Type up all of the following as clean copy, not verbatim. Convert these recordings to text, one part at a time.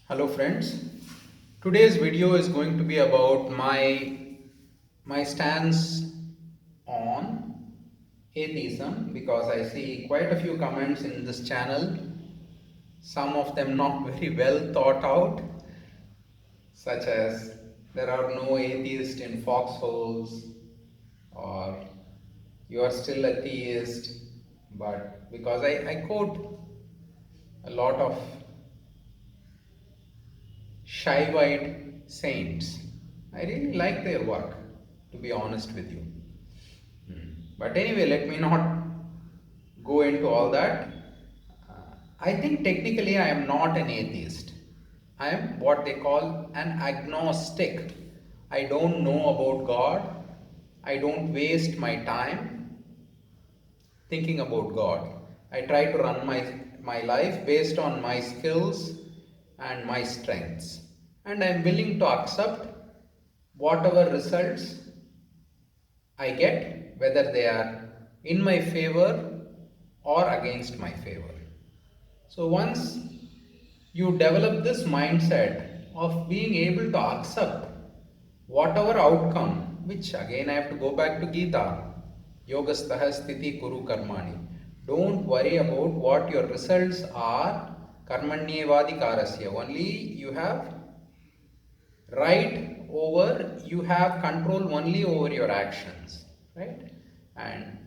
Hello friends, today's video is going to be about my stance on atheism because I see quite a few comments in this channel, some of them not very well thought out, such as there are no atheists in foxholes, or you are still a theist. But because I quote a lot of Shaivite saints. I really like their work, to be honest with you. But anyway, let me not go into all that. I think technically I am not an atheist. I am what they call an agnostic. I don't know about God. I don't waste my time thinking about God. I try to run my life based on my skills and my strengths. And I am willing to accept whatever results I get, whether they are in my favor or against my favor. So once you develop this mindset of being able to accept whatever outcome, which again I have to go back to Gita, Yogastaha Sthiti Kuru Karmani. Don't worry about what your results are. Karmanyevadi Karasya. Only you have you have control only over your actions, right? And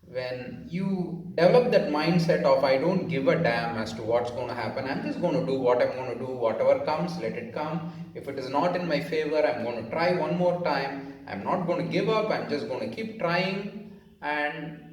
when you develop that mindset of I don't give a damn as to what's going to happen, I'm just going to do what I'm going to do, whatever comes, let it come. If it is not in my favor, I'm going to try one more time. I'm not going to give up, I'm just going to keep trying and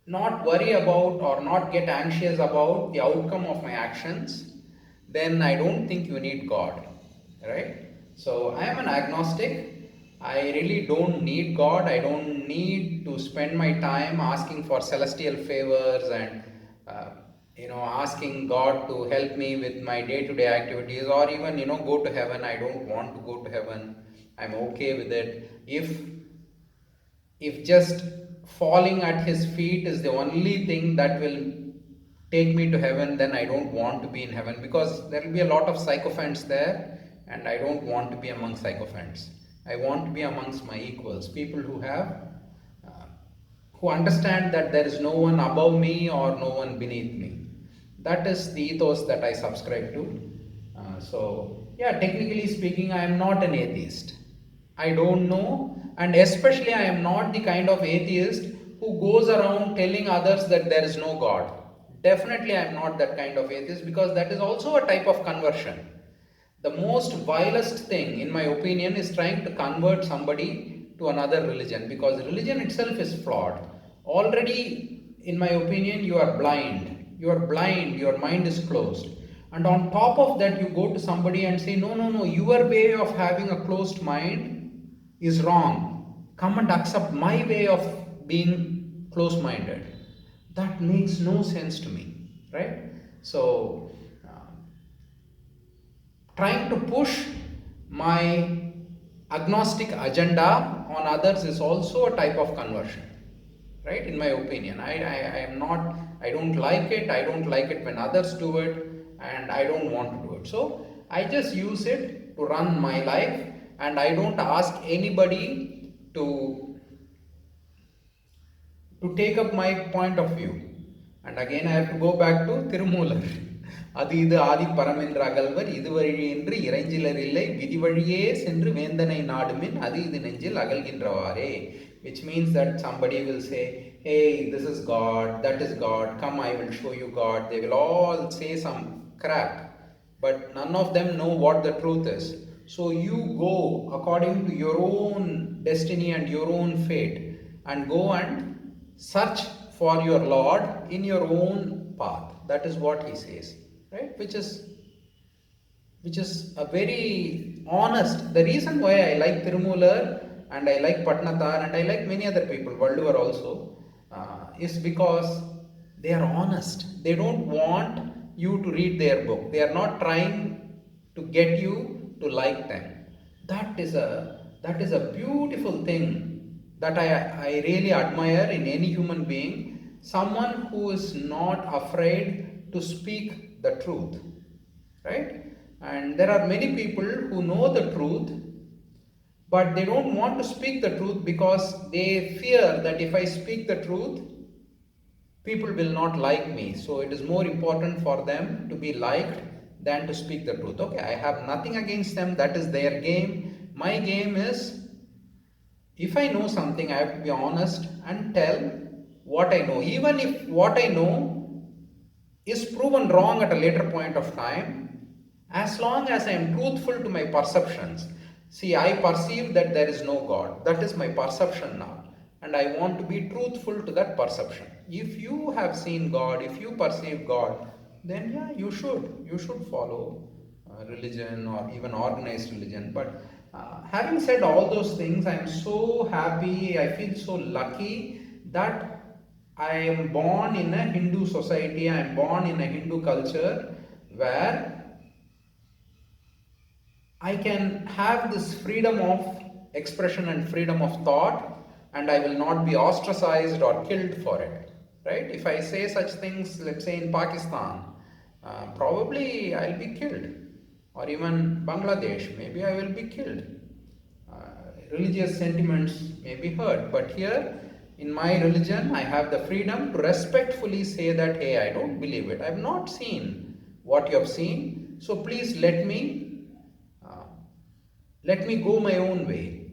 not worry about or not get anxious about the outcome of my actions. Then I don't think you need God, right? So I am an agnostic. I really don't need God. I don't need to spend my time asking for celestial favors and asking God to help me with my day-to-day activities, or even go to heaven. I don't want to go to heaven. I'm okay with it. If just falling at his feet is the only thing that will take me to heaven, then I don't want to be in heaven, because there will be a lot of sycophants there, and I don't want to be among sycophants. I want to be amongst my equals, people uh, who understand that there is no one above me or no one beneath me. That is the ethos that I subscribe to. Yeah, technically speaking, I am not an atheist. I don't know, and especially I am not the kind of atheist who goes around telling others that there is no God. Definitely, I am not that kind of atheist, because that is also a type of conversion. The most vilest thing, in my opinion, is trying to convert somebody to another religion, because religion itself is flawed. Already, in my opinion, you are blind. You are blind, your mind is closed. And on top of that, you go to somebody and say, no, no, no, your way of having a closed mind is wrong. Come and accept my way of being close minded. That makes no sense to me, right? So, trying to push my agnostic agenda on others is also a type of conversion, right? In my opinion, I am not, I don't like it. I don't like it when others do it, and I don't want to do it. So I just use it to run my life, and I don't ask anybody to take up my point of view. And again, I have to go back to Tirumular. அது இது ஆதி பரமென்ற அகல்வர் இதுவழி என்று இறைஞ்சிலர் இல்லை விதிவழியே சென்று வேந்தனை நாடுமின் அது இது நெஞ்சில் அகல்கின்றவாறே. Which means that somebody will say, hey, this is God, that is God, come, I will show you God. They will all say some crap, but none of them know what the truth is. So you go according to your own destiny and your own fate, and go and search for your Lord in your own path. That is what he says, right? Which is a very honest. The reason why I like Tirumular and I like Patnathar and I like many other people, Valduvar also, is because they are honest. They don't want you to read their book. They are not trying to get you to like them. That is a beautiful thing that I really admire in any human being. Someone who is not afraid to speak the truth, right? And there are many people who know the truth, but they don't want to speak the truth because they fear that if I speak the truth, people will not like me. So it is more important for them to be liked than to speak the truth. Okay, I have nothing against them, that is their game. My game is, if I know something, I have to be honest and tell what I know. Even if what I know is proven wrong at a later point of time, as long as I am truthful to my perceptions. See, I perceive that there is no God. That is my perception now. And I want to be truthful to that perception. If you have seen God, if you perceive God, then yeah, you should. You should follow religion or even organized religion. But having said all those things, I am so happy, I feel so lucky that I am born in a Hindu society, I am born in a Hindu culture where I can have this freedom of expression and freedom of thought, and I will not be ostracized or killed for it. Right? If I say such things, let's say in Pakistan, probably I'll be killed, or even Bangladesh, maybe I will be killed. Religious sentiments may be hurt, but here in my religion, I have the freedom to respectfully say that, hey, I don't believe it. I've not seen what you have seen, so please let me go my own way.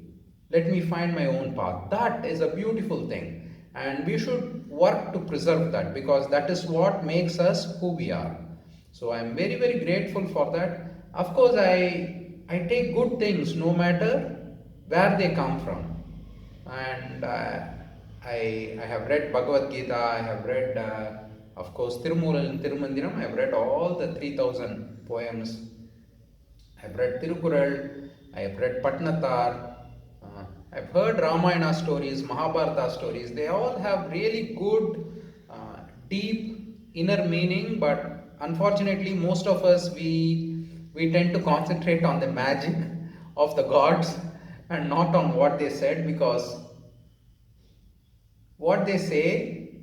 Let me find my own path. That is a beautiful thing. And we should work to preserve that because that is what makes us who we are. So I am very, very grateful for that. Of course, I take good things no matter where they come from. And I have read Bhagavad Gita, I have read, of course, Tirumural and Tirumandiram. I have read all the 3000 poems. I've read Tirukural, I have read Patnatar, I've heard Ramayana stories, Mahabharata stories. They all have really good, deep inner meaning, but unfortunately, most of us we tend to concentrate on the magic of the gods and not on what they said, because what they say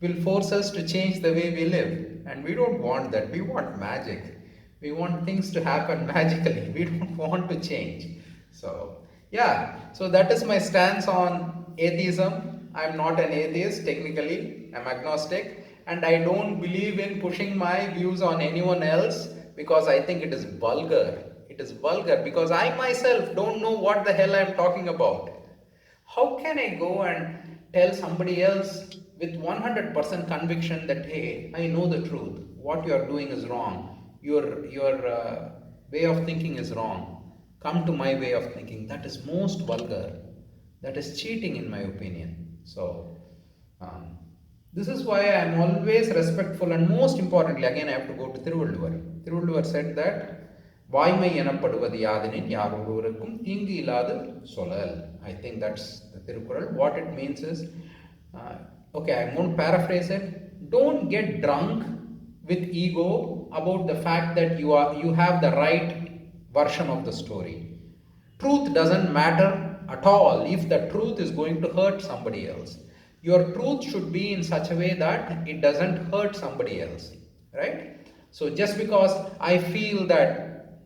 will force us to change the way we live, and we don't want that. We want magic. We want things to happen magically. We don't want to change. So yeah, so that is my stance on atheism. I'm not an atheist technically, I'm agnostic, and I don't believe in pushing my views on anyone else because I think it is vulgar. It is vulgar because I myself don't know what the hell I'm talking about. How can I go and tell somebody else with 100% conviction that, hey, I know the truth, what you are doing is wrong, your way of thinking is wrong, come to my way of thinking? That is most vulgar. That is cheating, in my opinion. So, this is why I am always respectful, and most importantly, again, I have to go to Thiruvalluvar. Thiruvalluvar said that, வாய்மை எனப்படுவது யாதெனின் யார் ஒருவருக்கும் தீங்கு இல்லாது சொல்லல். I think that's the Tirukural. What it means is, okay, I'm going to paraphrase it. Don't get drunk with ego about the fact that you have the right version of the story. Truth doesn't matter at all if the truth is going to hurt somebody else. Your truth should be in such a way that it doesn't hurt somebody else, right? So just because I feel that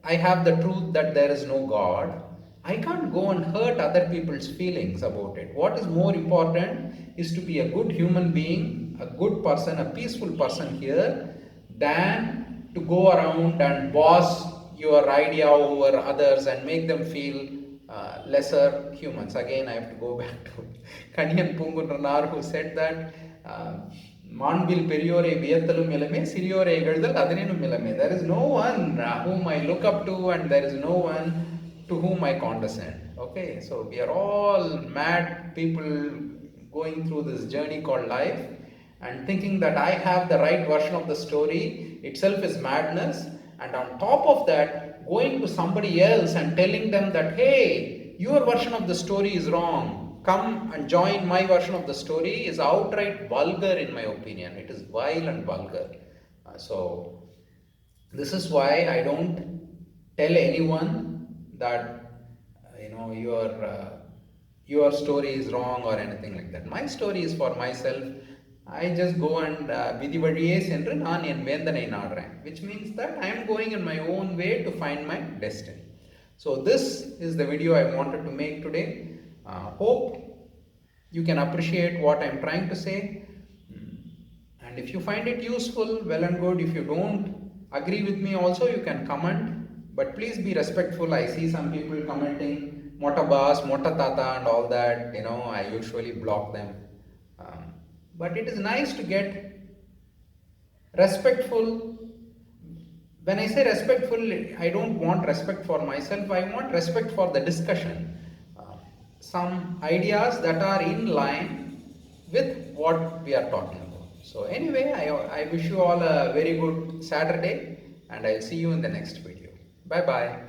I have the truth that there is no God, I can't go and hurt other people's feelings about it. What is more important is to be a good human being, a good person, a peaceful person here, than to go around and boss your idea over others and make them feel lesser humans. Again, I have to go back to Kanyan Pungunanar, who said that மாண்பில் பெரியோரை வியத்தலும் இளமே சிறியோரை இகழ்தல் அதனினும் இளமே. There is no one whom I look up to, and there is no one to whom I condescend. Okay, so we are all mad people going through this journey called life, and thinking that I have the right version of the story itself is madness. And on top of that, going to somebody else and telling them that, hey, your version of the story is wrong, come and join my version of the story, is outright vulgar, in my opinion. It is vile and vulgar. So this is why I don't tell anyone that your story is wrong or anything like that. My story is for myself. I just go and விதி வழியே சென்று நான் என் வேந்தனை நாடுறேன், which means that I am going in my own way to find my destiny. So this is the video I wanted to make today. Hope you can appreciate what I am trying to say. And if you find it useful, well and good. If you don't agree with me also, you can comment. But please be respectful. I see some people commenting Mota Bas, Mota Tata and all that. I usually block them. But it is nice to get respectful. When I say respectful, I don't want respect for myself. I want respect for the discussion. Some ideas that are in line with what we are talking about. So anyway, I wish you all a very good Saturday, and I'll see you in the next video. Bye bye.